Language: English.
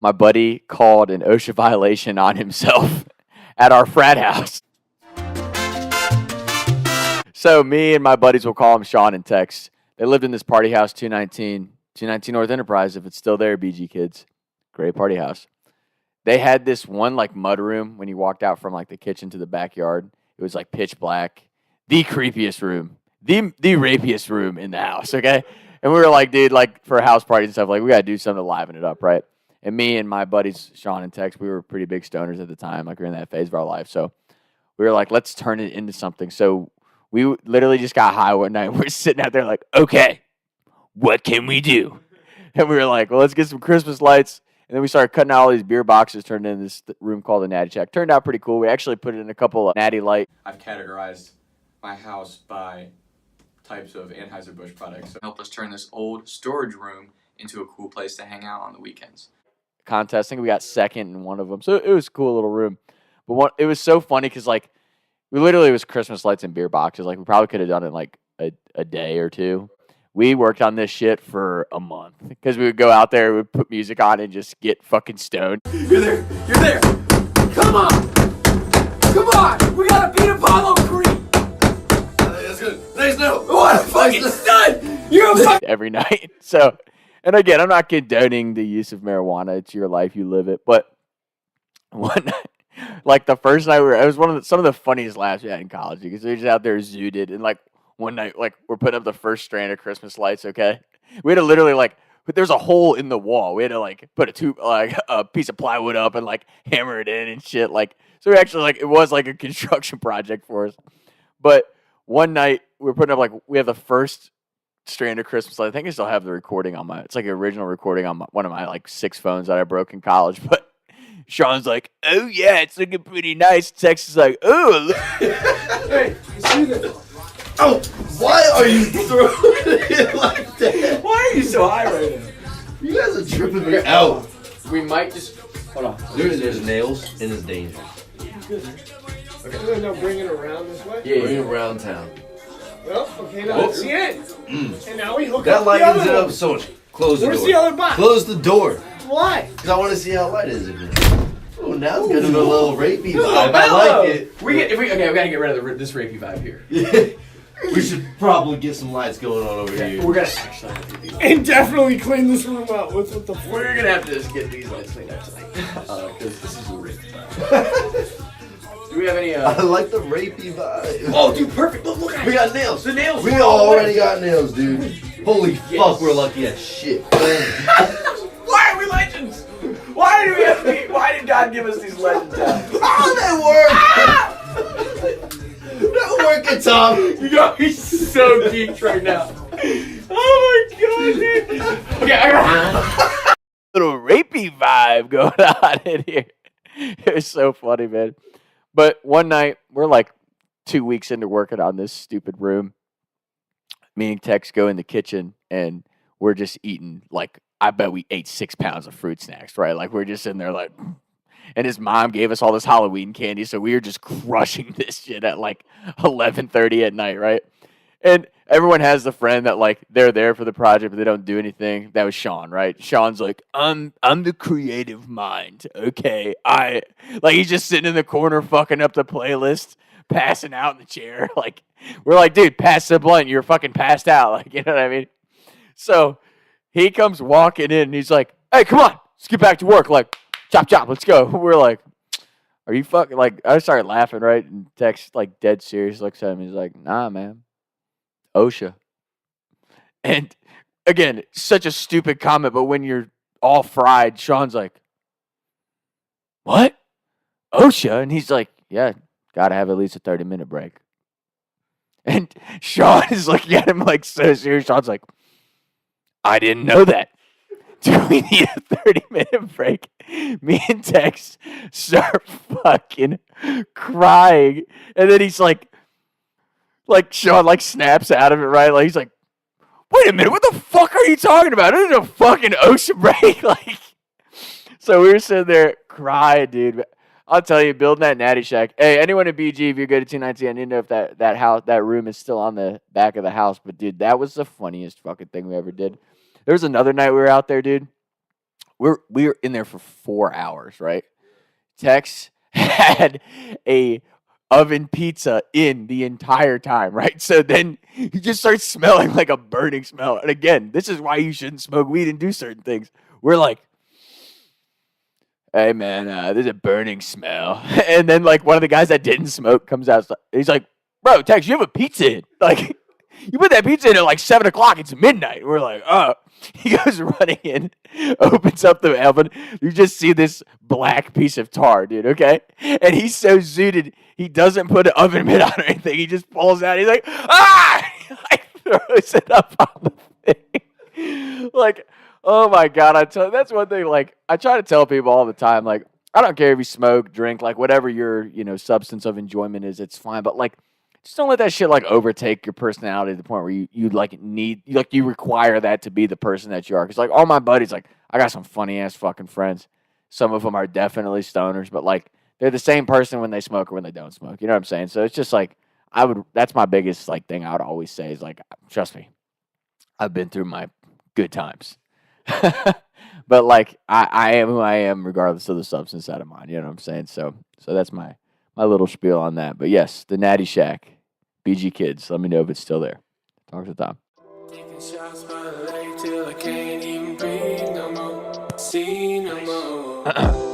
my buddy called an OSHA violation on himself at our frat house. So me and my buddies will call him Sean and Tex. They lived in this party house, 219 North Enterprise, if it's still there, BG kids. Great party house. They had this one like mud room when you walked out from like the kitchen to the backyard. It was like pitch black. The creepiest room. The rapiest room in the house, okay? And we were like, dude, like for house parties and stuff, like we gotta do something to liven it up, right? And me and my buddies, Sean and Tex, we were pretty big stoners at the time. Like we were in that phase of our life. So we were like, let's turn it into something. So we literally just got high one night. We're sitting out there like, okay, what can we do? And we were like, well, let's get some Christmas lights. And then we started cutting out all these beer boxes, turned it into this room called the Natty Shack. Turned out pretty cool. We actually put it in a couple of Natty Light. I've categorized my house by types of Anheuser-Busch products. So help us turn this old storage room into a cool place to hang out on the weekends. Contesting, we got second in one of them. So it was a cool little room. But it was so funny because, like, we literally, it was Christmas lights and beer boxes. Like, we probably could have done it in, like, a day or two. We worked on this shit for a month because we would go out there, we'd put music on and just get fucking stoned. You're there. You're there. Come on. Come on. We gotta beat Apollo Creed. That's good. Thanks, no. What a fucking stud. You're a fucking... Every night. So, and again, I'm not condoning the use of marijuana. It's your life. You live it. But one night, like the first night, it was some of the funniest laughs we had in college because we were just out there zooted. And like one night, like we're putting up the first strand of Christmas lights, okay? We had to literally like, but there's a hole in the wall. We had to like put a piece of plywood up and like hammer it in and shit. Like, so we actually like, it was like a construction project for us. But one night we were putting up like, we have the first strand of Christmas lights. I think I still have the recording on it's like an original recording on one of my like 6 phones that I broke in college. But Sean's like, oh yeah, it's looking pretty nice. Tex is like, oh. Hey, you see this? Oh, why are you throwing it like that? Why are you so high right now? You guys are tripping me out. We might just, hold on. There's nails and it's dangerous. Okay. No, bring it around this way? Yeah, bring it around town. Well, okay, now that's the end. And now we hook That up lightens the it other up so much. Close the door. Where's the other box? Close the door. Why? Because I want to see how light it is in here. Oh, now it's getting a little rapey Ooh, vibe. I like it. We gotta get rid of this rapey vibe here. We should probably get some lights going on over here. We're gonna actually have to do that. And definitely clean this room out. What's with the We're gonna have to just get these lights cleaned up tonight. Because this is a rapey vibe. Do we have any, I like the rapey vibe. Oh, dude, perfect. Look at We got nails. The nails. We were all already wet. got nails, dude. Holy fuck, we're lucky as shit. Why are we legends? Why do we have to be? Why did God give us these legends? How that work? That working, Tom. You got me so geeked right now. Oh my god, dude. Okay, I got Little rapey vibe going on in here. It was so funny, man. But one night, we're like 2 weeks into working on this stupid room. Me and Tex go in the kitchen and we're just eating, like, I bet we ate 6 pounds of fruit snacks, right? Like, we're just sitting there like, and his mom gave us all this Halloween candy, so we were just crushing this shit at like 11:30 at night, right? And everyone has the friend that like they're there for the project, but they don't do anything. That was Sean, right? Sean's like, I'm the creative mind, okay? He's just sitting in the corner fucking up the playlist, passing out in the chair. Like, we're like, dude, pass the blunt. You're fucking passed out. Like, you know what I mean? So he comes walking in and he's like, hey, come on, let's get back to work. Like, chop, chop, let's go. We're like, are you fucking, like, I started laughing, right? And Tex, like, dead serious, looks at him. He's like, nah, man. OSHA. And again, such a stupid comment, but when you're all fried, Sean's like, what? OSHA? And he's like, yeah, gotta have at least a 30-minute break. And Sean is looking at him like so serious. Sean's like, I didn't know that. Do we need a 30-minute break? Me and Tex start fucking crying. And then he's like Sean like snaps out of it, right? Like he's like, wait a minute, what the fuck are you talking about? This is a fucking OSHA break. Like, so we were sitting there crying, dude. I'll tell you, building that Natty Shack. Hey, anyone at BG, if you're good at 219, I didn't know if that room is still on the back of the house. But dude, that was the funniest fucking thing we ever did. There was another night we were out there, dude. we're in there for 4 hours, right? Tex had a oven pizza in the entire time, right? So then he just starts smelling like a burning smell. And again, this is why you shouldn't smoke weed and do certain things. We're like, hey man, there's a burning smell. And then like one of the guys that didn't smoke comes out. He's like, bro, Tex, you have a pizza in. Like, you put that pizza in at like 7 o'clock. It's midnight. We're like, oh. He goes running in, opens up the oven. You just see this black piece of tar, dude, okay? And he's so zooted, he doesn't put an oven mitt on or anything. He just pulls out. He's like, ah! He like throws it up on the thing. Like, oh my God. That's one thing, like, I try to tell people all the time, like, I don't care if you smoke, drink, like, whatever your, substance of enjoyment is, it's fine. But, like, just don't let that shit like overtake your personality to the point where you like you require that to be the person that you are. Because like all my buddies, like I got some funny ass fucking friends. Some of them are definitely stoners, but like they're the same person when they smoke or when they don't smoke. You know what I'm saying? So it's just like that's my biggest like thing I would always say is like, trust me, I've been through my good times. But like I am who I am regardless of the substance out of mine. You know what I'm saying? So that's my little spiel on that. But yes, the Natty Shack. BG Kids, let me know if it's still there. Talk to Tom. Taking shots by the lake till I can't even breathe no more. See no more.